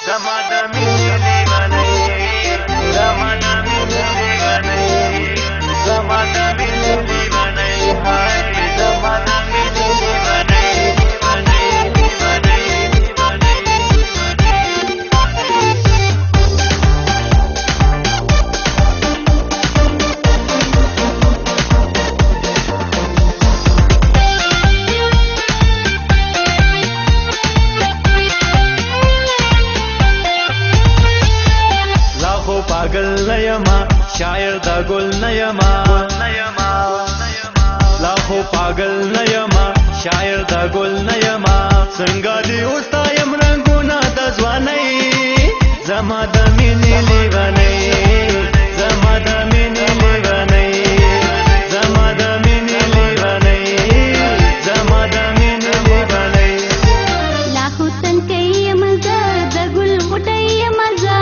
زما د مینې لیونۍ زما د مینې لیونۍ زما د مینې لیونۍ هاي زما د مینې لیونۍ पागल नयमा शायर दा गुल नयमा लाखो पागल नयमा शायर दा गुल नयमा संगा दी उस्तायम रंगुना द ځوانۍ زما د مینې لیونۍ زما د مینې لیونۍ زما د مینې لیونۍ زما د مینې لیونۍ لاخو تن کوي مزه د ګل وټي مزه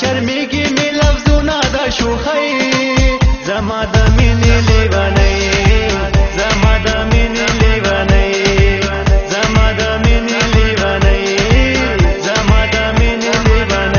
شرمېږي مې لفظونه د شوخۍ زما د مینې لیونۍ زما د مینې لیونۍ زما د مینې لیونۍ زما د مینې لیونۍ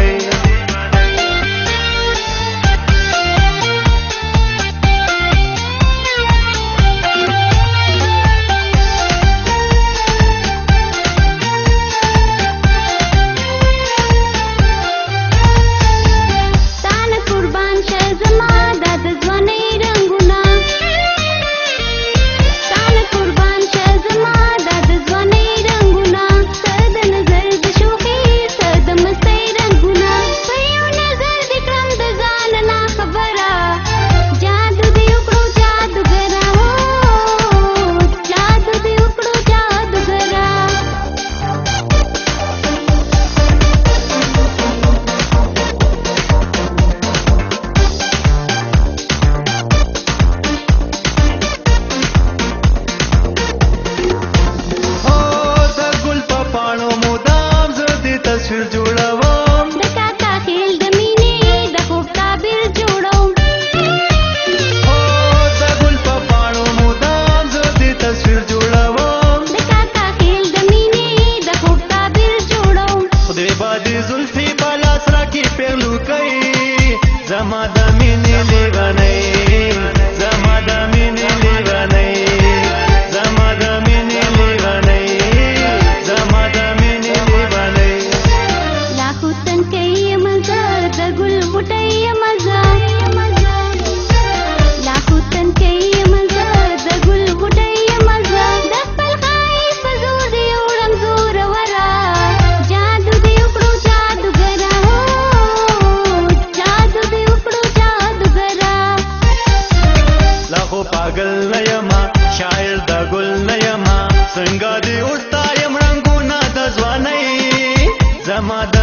زما د مینې لیونۍ زما د مینې لیونۍ زما د مینې لیونۍ زما د مینې لیونۍ لاخو تن کوي مزه د ګل وټي مزه لاخو تن کوي مزه د ګل وټي مزه د خپل خای په زور دی وړم زور ورا جادو دی وکړو جادوګرا لاخو پاگل نيما شاعر دا گل نيما څنګه دی اوستا یم رنگونه د ځوانۍ زما د